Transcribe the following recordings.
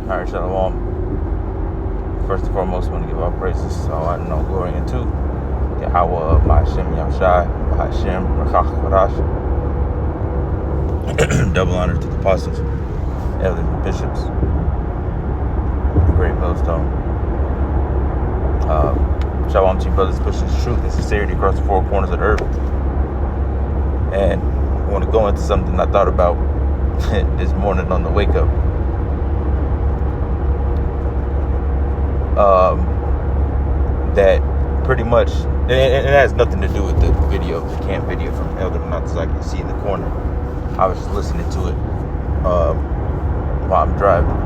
Alright, Shalom. First and foremost, I want to give all praises. So I know glory into Yahweh, Ba'ashem, Yahushai, Ba'ashem, Rakach, Barash. Double honor to the apostles, elders, and bishops. Great millstone. Shalom to you, brothers, pushing truth and sincerity across the four corners of the earth. And I want to go into something I thought about this morning on the wake up. That pretty much, and it has nothing to do with the video, the camp video from Elder Monatizak you see in the corner. I was just listening to it while I'm driving.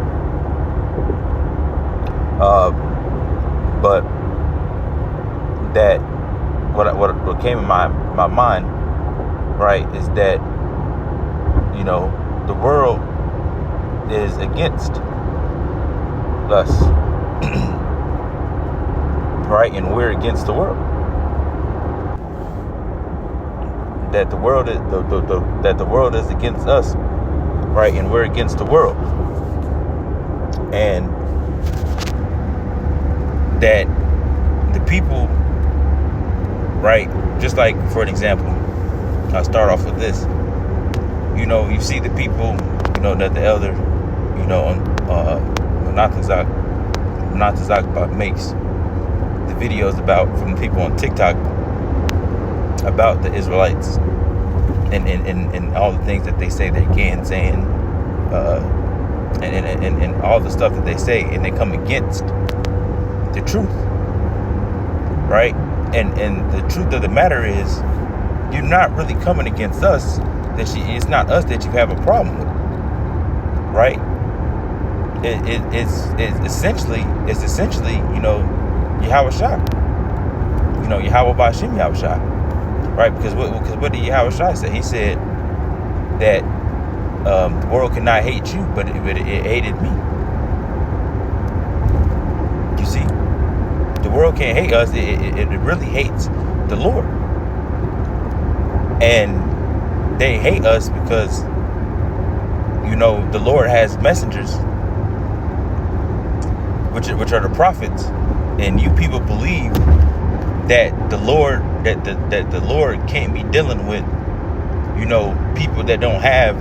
But that what came in my mind, right, is that, you know, the world is against us. Right, and we're against the world. That the world is that the world is against us, right, and we're against the world. And that the people, right, just like for an example, I'll start off with this. You know, you see the people, you know, that the elder, you know, on Monatizak makes the videos about from the people on TikTok about the Israelites and all the things that they say they can say and all the stuff that they say, and they come against the truth, right? And the truth of the matter is, you're not really coming against us. It's not us that you have a problem with, right? It's essentially, you know, Yahushai. You know, Yahweh Ba'ashem Yahushai. Right? Because what did Yahushai say? He said that the world cannot hate you, but it hated me. You see? The world can't hate us. It really hates the Lord. And they hate us because, you know, the Lord has messengers, which are the prophets. And you people believe that the Lord can't be dealing with, you know, people that don't have,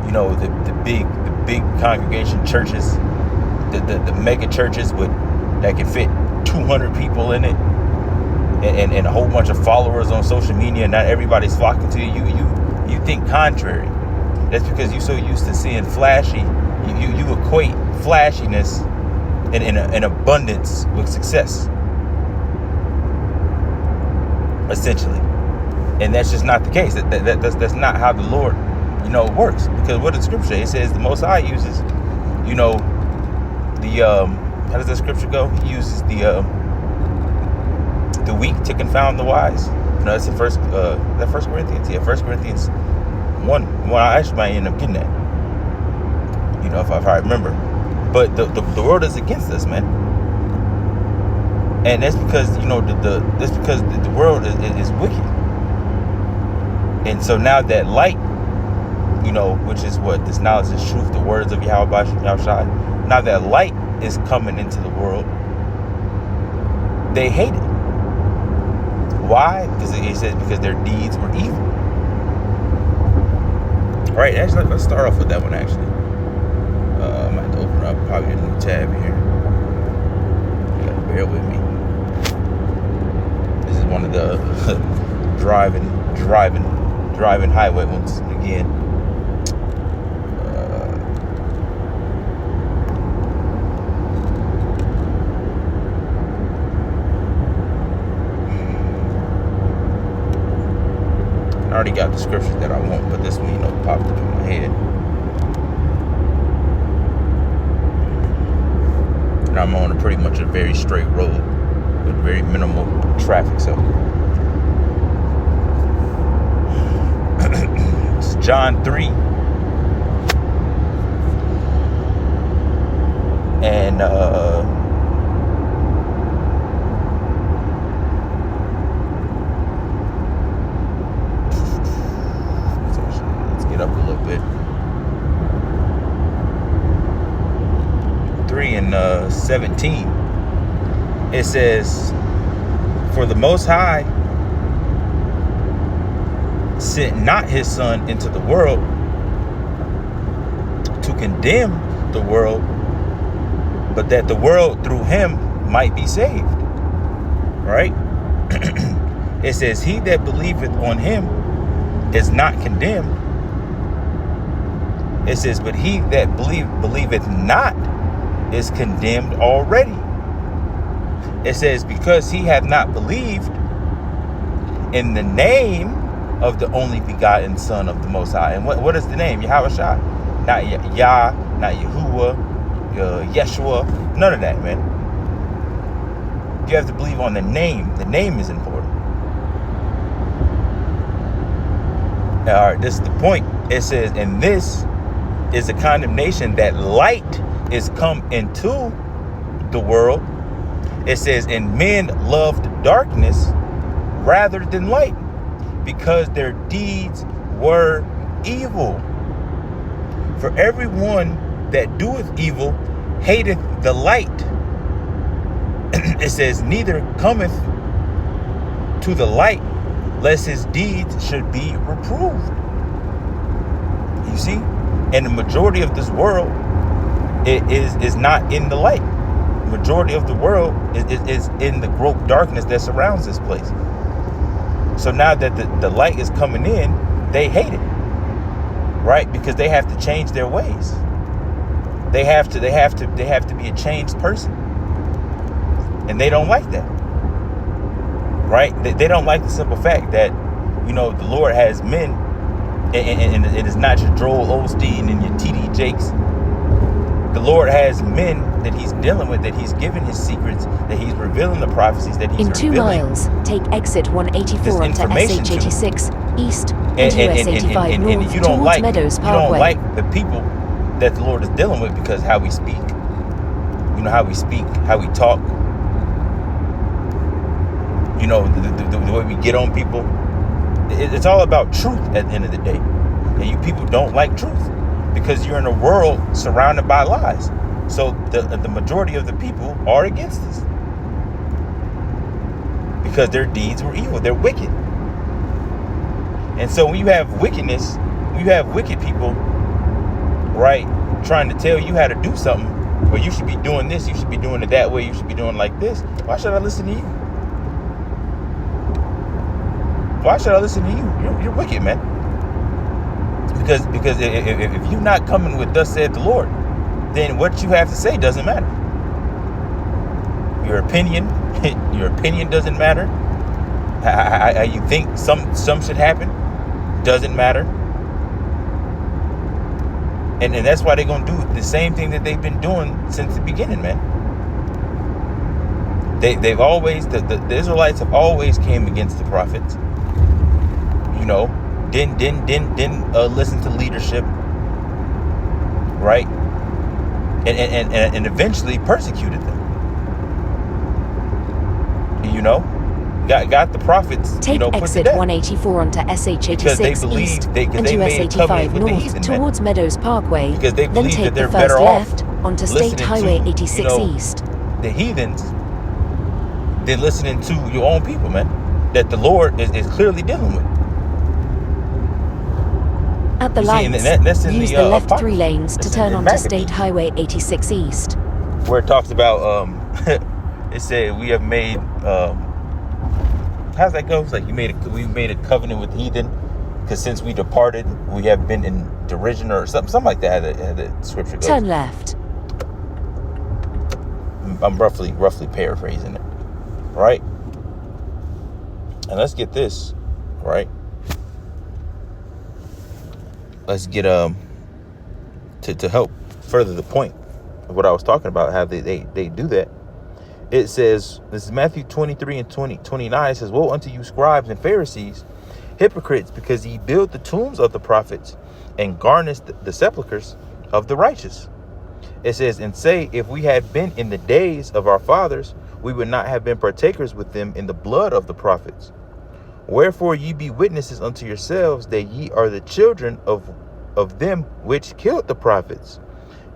you know, the big congregation churches, the mega churches that can fit 200 people in it, and a whole bunch of followers on social media. Not everybody's flocking to you. You think contrary. That's because you're so used to seeing flashy. You equate flashiness in abundance with success, essentially. And that's just not the case. That's not how the Lord, you know, works. Because what does Scripture say? It says the Most High uses, you know, the how does that Scripture go? He uses the weak to confound the wise. You know, that's the First Corinthians. Yeah, 1 Corinthians 1. Well, I actually might end up getting that, you know, if I remember. But the world is against us, man, and that's because, you know, that's because the world is wicked. And so now that light, you know, which is what this knowledge is truth, the words of Yahweh Ba'ashem Yahushai. Now that light is coming into the world, they hate it. Why? Because it says because their deeds were evil. All right, actually, let's start off with that one. Actually. I'm going to have to open up probably a new tab here. You gotta bear with me. This is one of the driving highway ones again. I already got the scriptures that I want, but this one, you know, popped up in my head. I'm on pretty much a very straight road with very minimal traffic. So it's John 3 and let's get up a little bit. in 17. It says, for the Most High sent not his Son into the world to condemn the world, but that the world through him might be saved. Right? It says, he that believeth on him is not condemned. It says, but he that believeth not is condemned already. It says, because he hath not believed in the name of the only begotten Son of the Most High. And what is the name? Yahushua. Not Yah, not Yahuwah, Yeshua. None of that, man. You have to believe on the name. The name is important. All right, this is the point. It says, and this is a condemnation that light is come into the world. It says, and men loved darkness rather than light, because their deeds were evil. For everyone that doeth evil hateth the light. It says, neither cometh to the light, lest his deeds should be reproved. You see? And the majority of this world is not in the light. The majority of the world is in the gross darkness that surrounds this place. So now that the light is coming in, they hate it. Right? Because they have to change their ways. They have to be a changed person. And they don't like that. Right? They don't like the simple fact that, the Lord has men, and it is not your Joel Osteen and your T.D. Jakes. The Lord has men that he's dealing with, that he's giving his secrets, that he's revealing the prophecies, that he's revealing. In 2 miles, take exit 184 onto SH86 East and US 85 North towards Meadows Parkway. You don't like the people that the Lord is dealing with because how we speak. How we speak, how we talk. The way we get on people. It's all about truth at the end of the day. And you people don't like truth because you're in a world surrounded by lies. So the majority of the people are against this because their deeds were evil. They're wicked. And so when you have wickedness, when you have wicked people, right, trying to tell you how to do something, well, you should be doing this, you should be doing it that way, you should be doing it like this. Why should I listen to you? Why should I listen to you? You're wicked, man. Because if you're not coming with thus said the Lord, then what you have to say doesn't matter. Your opinion doesn't matter. How you think some should happen doesn't matter. And that's why they're gonna do the same thing that they've been doing since the beginning, man. They've always the Israelites have always came against the prophets. Didn't listen to leadership, right? And eventually persecuted them. Got the prophets, take put exit to death. 184 onto SH86 Because they believe East and they US made 85 with the North heathen, towards Meadows Parkway. Because they then believe take that they're the first better off left onto State Highway 86 East. The heathens than listening to your own people, man. That the Lord is clearly dealing with. At the lights, use the left 3 lanes to turn onto State Highway 86 East. Where it talks about, it said we have made, how's that go? It's like we made a covenant with heathen, because since we departed, we have been in derision or something like that. How the scripture goes. Turn left. I'm roughly paraphrasing it, right? And let's get this, right? Let's get to help further the point of what I was talking about, how they do that. It says, this is Matthew 23 and 29. It says, woe unto you, scribes and Pharisees, hypocrites, because ye build the tombs of the prophets and garnish the sepulchres of the righteous. It says, and say, if we had been in the days of our fathers, we would not have been partakers with them in the blood of the prophets. Wherefore ye be witnesses unto yourselves that ye are the children of them which killed the prophets.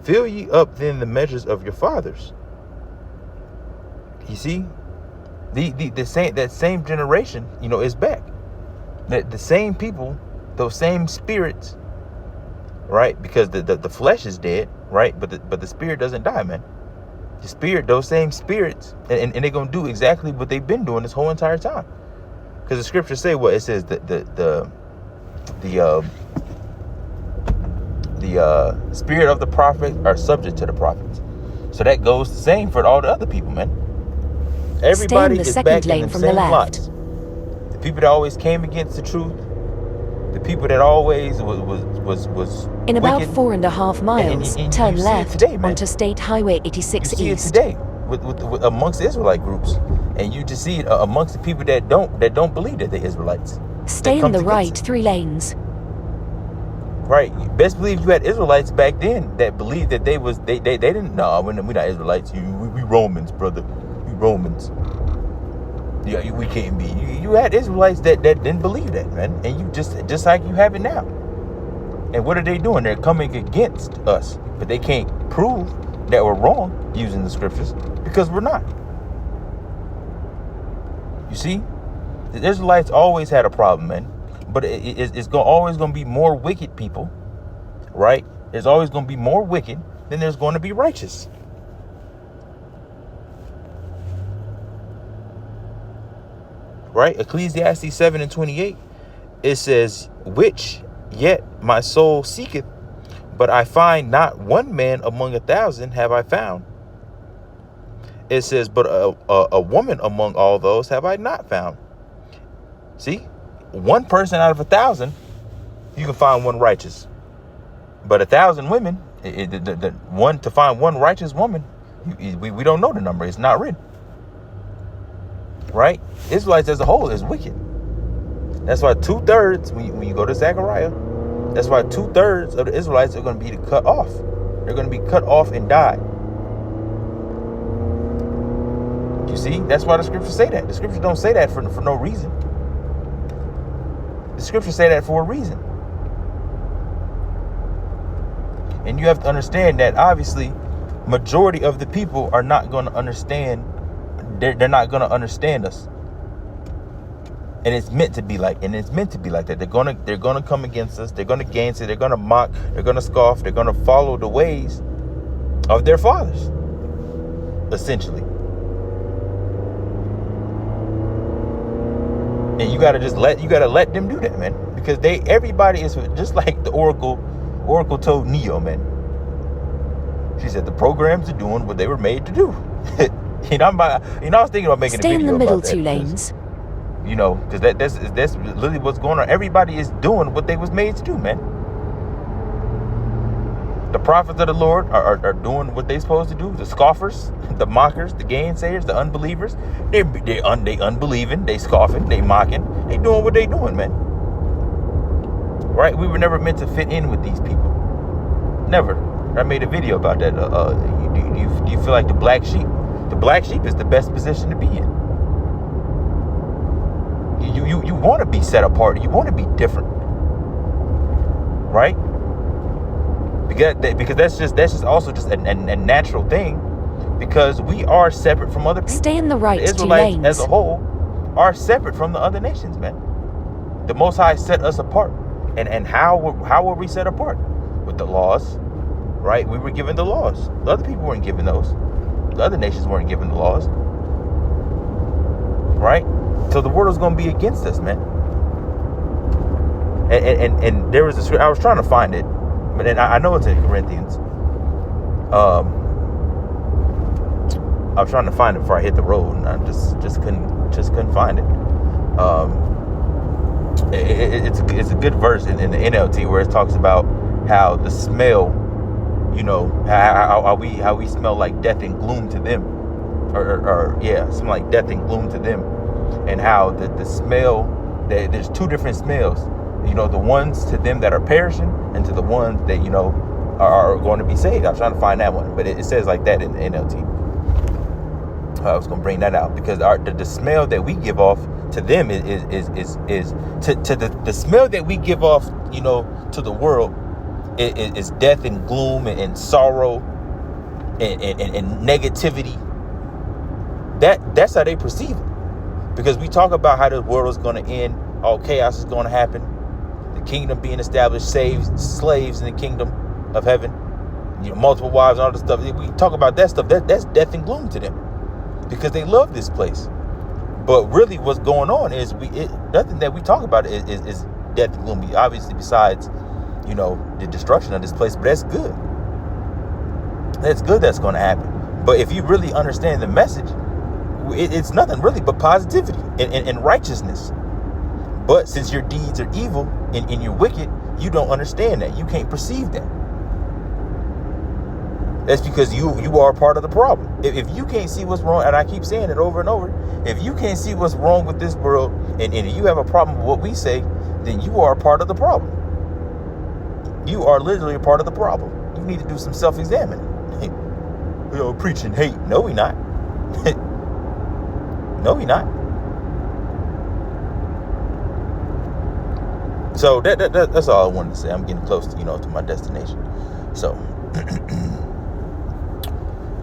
Fill ye up then the measures of your fathers. You see, that same generation, is back. The same people, those same spirits, right? Because the flesh is dead, right? But the spirit doesn't die, man. The spirit, those same spirits, and they're gonna do exactly what they've been doing this whole entire time. Because the scriptures say what it says, the spirit of the prophet are subject to the prophets. So that goes the same for all the other people, man. Everybody is back in the same plots. The people that always came against the truth, the people that always was in about wicked, 4.5 miles, and turn you left today, onto State Highway 86 you see East. it today with amongst Israelite groups, and you just see it amongst the people that don't believe that they're Israelites. Stay in the right 3 lanes. Right, you best believe you had Israelites back then that believed that they didn't. No, we're not Israelites. We Romans, brother. We Romans. Yeah, we can't be. You had Israelites that didn't believe that, man, and you just like you have it now. And what are they doing? They're coming against us, but they can't prove that we're wrong using the scriptures because we're not. You see, the Israelites always had a problem, man. But it's always going to be more wicked people, right? There's always going to be more wicked than there's going to be righteous. Right? Ecclesiastes 7:28, it says, which yet my soul seeketh, but I find not one man among 1,000 have I found. It says, but a woman among all those have I not found. See? One person out of 1,000, you can find one righteous. But 1,000 women, to find one righteous woman, we don't know the number. It's not written. Right? Israelites as a whole is wicked. That's why 2/3, when you go to Zechariah, that's why 2/3 of the Israelites are going to be cut off. They're going to be cut off and die. You see? That's why the scriptures say that. The scriptures don't say that for no reason. The scriptures say that for a reason. And you have to understand that obviously majority of the people are not going to understand. They're not going to understand us. And it's meant to be like that. They're gonna come against us. They're gonna gainsay. They're gonna mock. They're gonna scoff. They're gonna follow the ways of their fathers, essentially. And you gotta let them do that, man, because everybody is just like the Oracle told Neo, man. She said the programs are doing what they were made to do. I was thinking about making a video about that. Stay in the middle 2 lanes. Because that's literally what's going on. Everybody is doing what they was made to do, man. The prophets of the Lord are doing what they supposed to do. The scoffers, the mockers, the gainsayers, the unbelievers, they unbelieving, they scoffing, they mocking, they doing what they doing, man. Right? We were never meant to fit in with these people. Never. I made a video about that. Do you feel like the black sheep? The black sheep is the best position to be in. You want to be set apart. You want to be different, right? Because that's just also just a natural thing. Because we are separate from other people. Stay in the right 2 Israelites lanes. as a whole are separate from the other nations, man. The Most High set us apart, and how were we set apart? With the laws, right? We were given the laws. The other people weren't given those. The other nations weren't given the laws, right? So the world was going to be against us, man. And there was a scripture, I was trying to find it, but I know it's in Corinthians. I was trying to find it before I hit the road, and I just couldn't find it. It's a good verse in the NLT where it talks about how the smell, how we smell like death and gloom to them, smell like death and gloom to them. And how the smell, there's 2 different smells, the ones to them that are perishing and to the ones that, are going to be saved. I was trying to find that one, but it says like that in the NLT. I was going to bring that out because the smell that we give off to them is the smell that we give off, to the world is death and gloom and sorrow and negativity. That's how they perceive it. Because we talk about how the world is going to end, all chaos is going to happen, the kingdom being established, slaves in the kingdom of heaven, multiple wives and all this stuff. We talk about that stuff. That's death and gloom to them because they love this place. But really what's going on is nothing that we talk about is death and gloom. Obviously, besides, the destruction of this place, but that's good. That's good that's going to happen. But if you really understand the message, it's nothing really but positivity and righteousness. But since your deeds are evil and you're wicked, you don't understand that. You can't perceive that. That's because you are a part of the problem. If you can't see what's wrong, and I keep saying it over and over, if you can't see what's wrong with this world and you have a problem with what we say, then you are a part of the problem. You are literally a part of the problem. You need to do some self-examining. Preaching hate. No, we not. No, we not. So that's all I wanted to say. I'm getting close to, to my destination. So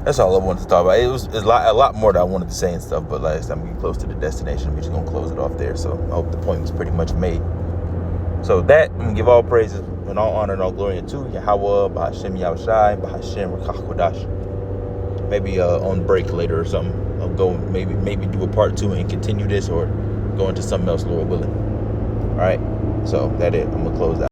that's all I wanted to talk about. It was a lot more that I wanted to say and stuff, but like I'm getting close to the destination. We're just gonna close it off there. So I hope the point was pretty much made. So that I'm gonna give all praises and all honor and all glory to Yahweh, Bahashem Yahushai, Bahashem Rakach Kodash. Maybe on break later or something. I'll go maybe do a part 2 and continue this, or go into something else, Lord willing. All right. So that it. I'm gonna close that.